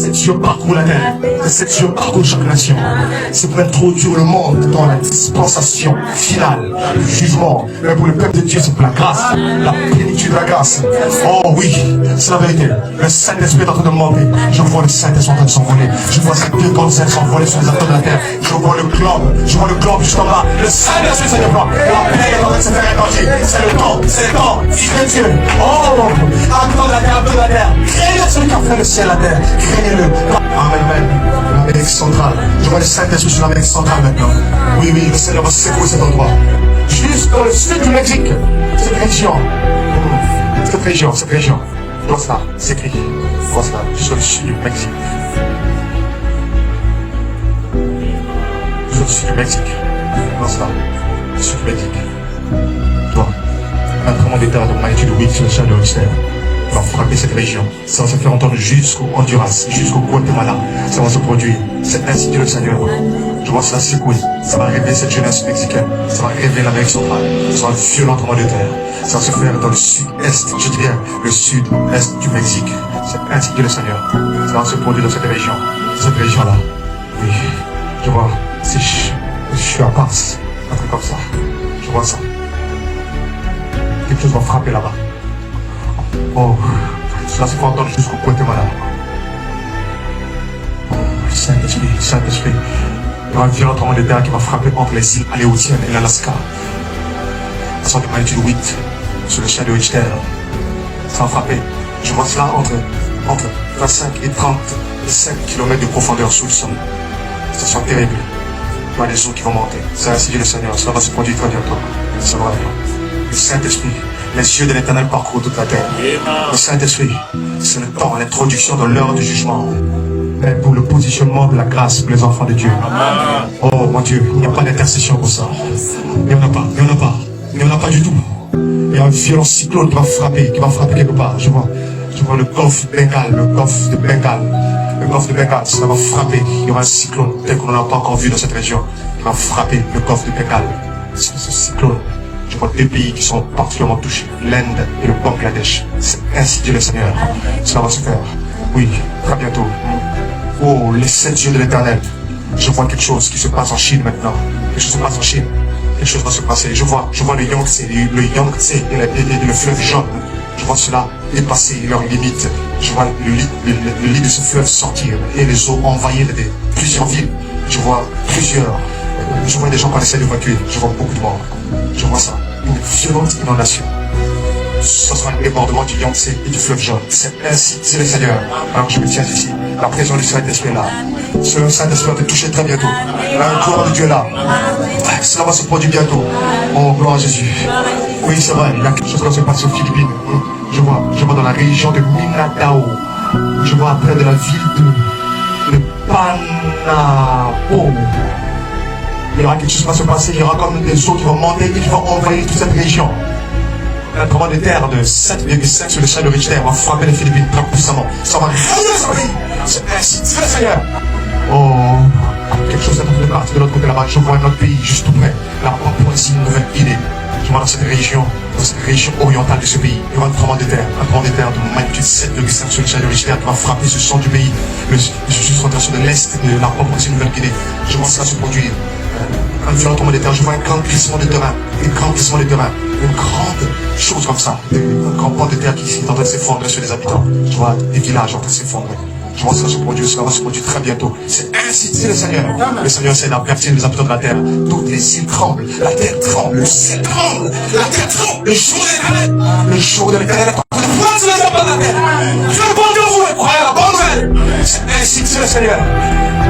sept yeux parcourent la terre, les sept yeux parcourent chaque nation. C'est pour introduire le monde dans la dispensation finale, le jugement. Mais pour le peuple de Dieu, c'est pour la grâce, la plénitude de la grâce. Oh oui, c'est la vérité. Le Saint-Esprit est en train de monter. Je vois le Saint-Esprit en train de s'envoler. Je vois ces deux grandes ailes s'envoler sur les acteurs de la terre. Je vois le globe juste en bas. Le Saint-Esprit se déploie. La paix est en train de se faire épancher. C'est le temps, il fait Dieu. Oh, acteurs de la terre, craignez celui qui a fait le ciel et la terre. Craignez-le. Amen, amen. L'Amérique centrale. Je vois le Saint-Esprit sur l'Amérique centrale maintenant. Oui, le Seigneur va secouer cet endroit. Juste dans le sud du Mexique. Cette région. Vois ça, c'est écrit. Vois ça, juste dans le sud du Mexique. Juste au sud du Mexique. Vois ça, le sud du Mexique. Toi, un tremblement de terre de magnitude 8 sur le château de Richter va frapper cette région. Ça va se faire entendre jusqu'au Honduras, jusqu'au Guatemala. Ça va se produire. C'est ainsi dit le Seigneur. Je vois cela secouer. Ça va révéler cette jeunesse mexicaine. Ça va révéler l'Amérique centrale. Ça va un violent tremblement de terre. Ça va se faire dans le sud-est, je dis bien le sud-est du Mexique. C'est ainsi dit le Seigneur. Ça va se produire dans cette région. Cette région-là. Oui. Je vois. C'est Chiapas. Un truc comme ça. Je vois ça. Quelque chose va frapper là-bas. Oh, cela se fait entendre jusqu'au Guatemala. Oh, Saint-Esprit. Il y aura un violent tremblement de terre qui va frapper entre les îles Aléoutiennes et l'Alaska. Ça sort de magnitude 8 sur le château de Richter. Ça va frapper. Je vois cela entre 25 et 35 km de profondeur sous le sol. Ça sera terrible. Il y aura des eaux qui vont monter. C'est ainsi dit le Seigneur. Cela va se produire très bientôt. Ça va venir. Le Saint-Esprit. Les yeux de l'Éternel parcourent toute la terre. Le Saint-Esprit, c'est le temps, l'introduction dans l'heure du jugement. Mais pour le positionnement de la grâce pour les enfants de Dieu. Oh mon Dieu, il n'y a pas d'intercession pour ça. Il n'y en a pas du tout. Il y a un violent cyclone qui va frapper quelque part. Je vois le golfe de Bengale, le golfe de Bengale, ça va frapper. Il y aura un cyclone tel qu'on n'en a pas encore vu dans cette région. Qui va frapper le golfe de Bengale. C'est ce cyclone. Je vois deux pays qui sont particulièrement touchés, l'Inde et le Bangladesh. C'est ainsi dit le Seigneur. Cela va se faire. Oui, très bientôt. Oh, les 7 yeux de l'Éternel. Je vois quelque chose qui se passe en Chine maintenant. Quelque chose se passe en Chine. Quelque chose va se passer. Je vois le Yangtze et le fleuve jaune. Je vois cela dépasser leurs limites. Je vois le lit de ce fleuve sortir et les eaux envahir plusieurs villes. Je vois des gens qui essaient d'évacuer. Je vois beaucoup de morts. Je vois ça. Une violente inondation. Ce sera un débordement du Yangtze et du fleuve jaune. C'est ainsi, c'est le Seigneur. Alors je me tiens ici. La présence du Saint-Esprit est là. Ce Saint-Esprit va te toucher très bientôt. La gloire de Dieu est là. Cela va se produire bientôt. Oh, gloire à Jésus. Oui, c'est vrai. Il y a quelque chose qui va se passer aux Philippines. Je vois dans la région de Mindanao. Je vois près de la ville de Panabo. Il y aura quelque chose qui va se passer. Il y aura comme des eaux qui vont monter et qui vont envahir toute cette région. Un tremblement de terre de 7,5 sur le château de Richter va frapper les Philippines très puissamment. Ça va réveiller ce pays. C'est ainsi, c'est le Seigneur. Oh, quelque chose est en train de partir de l'autre côté là-bas. Je vois un autre pays juste tout près. La Papouasie Nouvelle-Guinée. Je vois dans cette région orientale de ce pays. Il y aura un tremblement de terre de magnitude 7,5 sur le château de Richter qui va frapper ce centre du pays. Juste en direction de l'est de la Papouasie Nouvelle-Guinée. Je vois cela se produire. Un violent tremblement de terre, je vois un grand glissement de terrain, une grande chose comme ça, un grand pan de terre qui est en train de s'effondrer sur les habitants. Je vois des villages en train de s'effondrer. Je vois cela se produire, cela va se produire très bientôt. C'est ainsi, c'est le Seigneur. Le Seigneur essaie d'avertir les habitants de la terre. Toutes les îles tremblent, la terre tremble, le ciel tremble, la terre tremble. Le jour de l'Éternel est en train de prendre les habitants de la terre. Je le bon de vous et croyez la bonne nouvelle. C'est ainsi, c'est le Seigneur.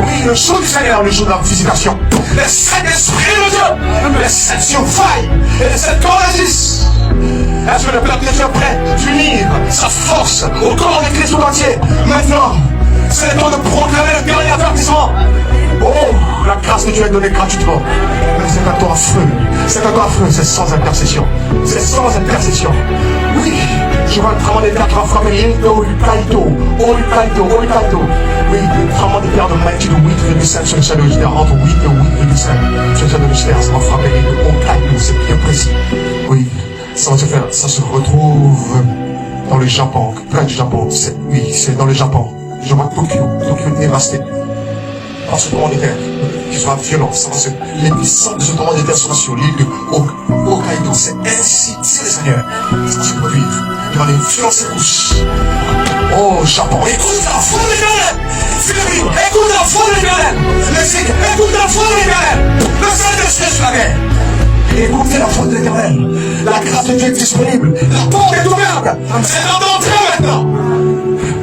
Oui, le jour du Seigneur, le jour de la visitation. Les 7 esprits de Dieu, les 7 surfailles et les 7 corps d'Asis. Est-ce que le peuple est prêt d'unir sa force au corps de Christ tout entier? Maintenant, c'est le temps de proclamer le dernier avertissement. Oh, la grâce de Dieu est donnée gratuitement. Mais c'est un temps affreux. C'est un temps affreux, c'est sans intercession. C'est sans intercession. Oui, je vois le tremblement de terre qui va frapper Hokkaido. Oui, le tremblement de terre de magnitude 8,5 sur le château de Richter, entre 8 et 8,5 sur le château de Richter, ça va frapper Hokkaido, c'est bien précis. Oui, ça va se faire, ça se retrouve dans le Japon, près du Japon. Oui, c'est dans le Japon. Je vois Tokyo dévasté par ce commanditaire qui soit violent. Les puissants de ce commanditaire sont sur l'île de Hokkaido. C'est ainsi, dit le Seigneur, ça va se produire. Il y aura une violence rouge. Oh, Japon, écoute la foi de l'Éternel. Philippines, écoute la foi de l'Éternel. Mexique, écoute la foi de l'Éternel. Le Saint-Esprit sur la mer. Écoutez la foi de l'Éternel. La grâce de Dieu est disponible. La porte est ouverte. C'est l'heure d'entrer maintenant.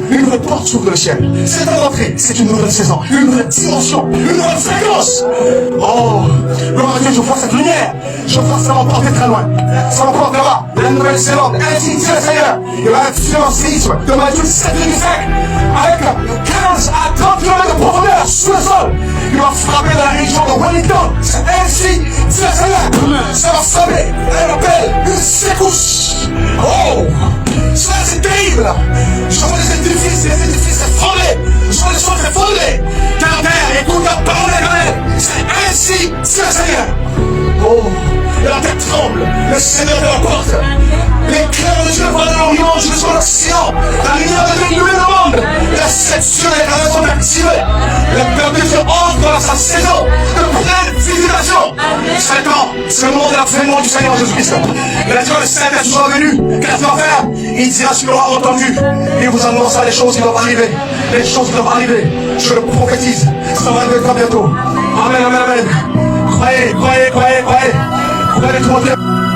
Une nouvelle porte s'ouvre dans le ciel. C'est l'heure d'entrer. C'est une nouvelle saison. Une nouvelle dimension. Une nouvelle fréquence. Oh, gloire à Dieu, je vois cette lumière. Je vois ça m'emporter très loin. Ça m'emporte là-bas. La Nouvelle-Zélande. Ainsi dit le Seigneur. Il y aura un violent séisme de magnitude 7,5. Avec 15 à 30 km de profondeur sous le sol. Il va frapper dans la région de Wellington. C'est ainsi dit le Seigneur. Ça va frapper. Elle appelle une secousse. Oh, ça c'est terrible. Je vois les édifices effondrés. Je vois les choses effondrées. Terre, écoute la parole de l'Éternel. C'est ainsi dit le Seigneur. Oh, la terre tremble. Le Seigneur de la porte. L'éclair de Dieu va de l'Orient jusqu'à l'Occident. La lumière de Dieu illumine le monde. Les sections des éternels sont activées. Le peuple de Dieu entre dans sa saison de pleine visitation. 7 ans, c'est le moment de l'avènement du Seigneur Jésus-Christ. Mais la joie de Saint-Esprit soit venu. Qu'est-ce qu'il va faire? Il dira ce qu'il aura entendu. Il vous annoncera les choses qui doivent arriver. Les choses qui doivent arriver. Je le prophétise. Ça va arriver très bientôt. Amen, amen, amen. Croyez, croyez, croyez, croyez. Croyez tout le monde.